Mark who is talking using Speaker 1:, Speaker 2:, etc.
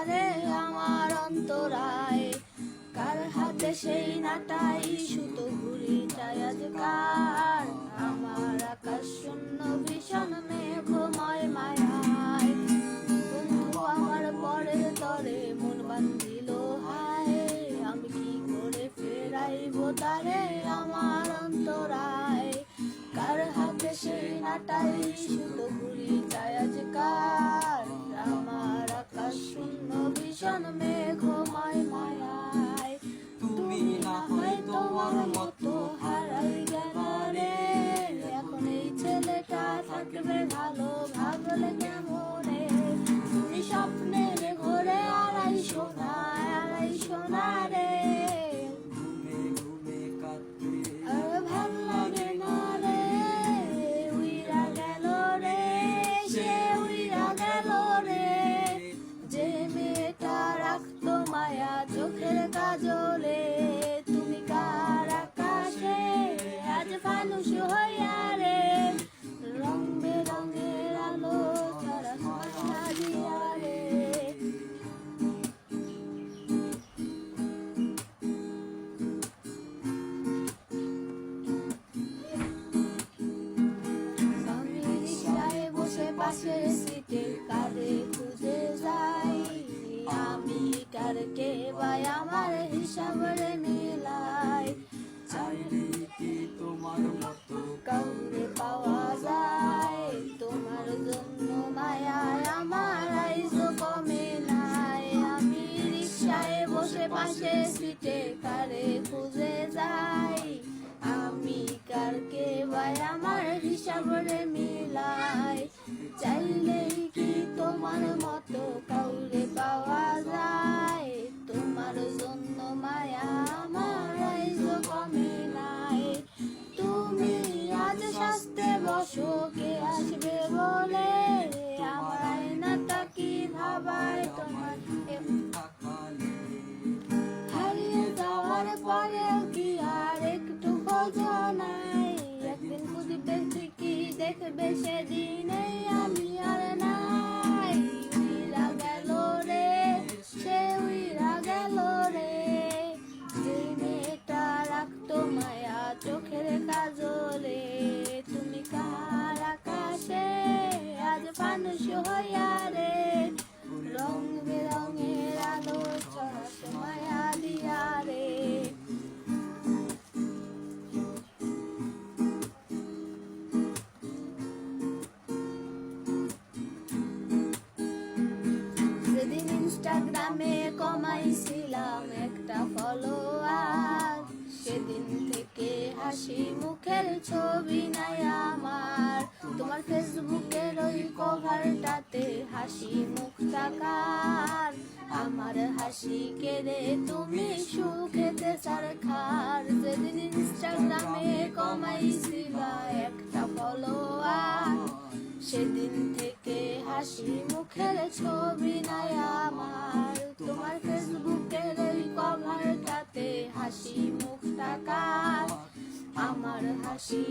Speaker 1: ভোতারে আমার অন্তরায়, কার হাতে সেই নাটাই সুতো ঘুড়িটাই আজকার, আমার আকাশ শূন্য ভীষণ মেঘময় মায়ায়, বন্ধু আমার পরের তরে মন বান্ধিল হায়, আমি কি করে ফেরাইব তারে আমার অন্তরায়, কার হাতে সেই নাটাই সুতো ঘুড়িটাই আজকার, আমার আকাশ শূন্য ভীষণ মেঘময় মায়ায়, তুমি না হয় তোমার মতো হারাই গেল রে, এখন এই ছেলেটা থাকবে ভালো ভাবলে কেমনে, তুমি স্বপ্নের ঘরে আড়াই সোনা রে, আর ভাল লাগে না রে, উইরা গেল রে, সে উইরা গেল রে, যে মেয়েটা রাখতো মায়া চোখের কাজলে, তুমি কার আকাশে আজ ফানুষ হইয়া রে, রং বেরঙের আলো ছাড়া মায়া দিয়া রে। আমি রিকশায় বসে পাশের সিটে কারে খুঁজে যাই, আমি কারকে ভাই আমার হিসাব রে মিলাই,
Speaker 2: চাইলে কি তোমার মতো
Speaker 1: কাউরে পাওয়া যায়, তোমার জন্য মায়ায় আমার আইজো কমে নাই, আমি রিকশায় বসে পাশে সিটে কারে খুঁজে যাই, আমি কারকে ভাই আমার হিসাব রে মিলাই, চাইলেই কি তোমার মতো কাউরে পাওয়া যায়, তোমার জন্য মায়া আমার আইজো কমে নাই, তুমি আজ শাস্তে বসো কে আসবে বলে, আমার আয়নাটা কি ভাবায় তোমার
Speaker 2: তাকালে
Speaker 1: হারিয়ে যাওয়ার পরেও কি আর একটু খোঁজ নাই, একদিন খুঁজবে ঠিকই দেখবে সেদিনে আমি আর নাই, উইরা গেল রে, সে উইরা গেল রে, যে মেয়েটা রাখতো মায়া চোখের কাজলে, তুমি কার আকাশে আজ ফানুষ হইয়া রে, রং বেরঙের আলো ছড়াতে মায়া দিয়া রে। সেদিন ইনস্টাগ্রামে কমাইছিলাম একটা ফলোয়ার, সেদিন থেকে হাসি মুখের ছবি নাই আমার, তোমার ফেসবুকের ওই কভারটাতে হাসি মুখ তাকার, আমার হাসি কেড়ে তুমি সুখেতে সারখার, যেদিন ইনস্টাগ্রামে কমাইছিলা একটা ফলোয়ার, সেদিন থেকে হাসি মুখের ছবি নাই আমার, তোমার ফেসবুকের ওই কভারটাতে হাসি মুখ তাকার, আমার হাসি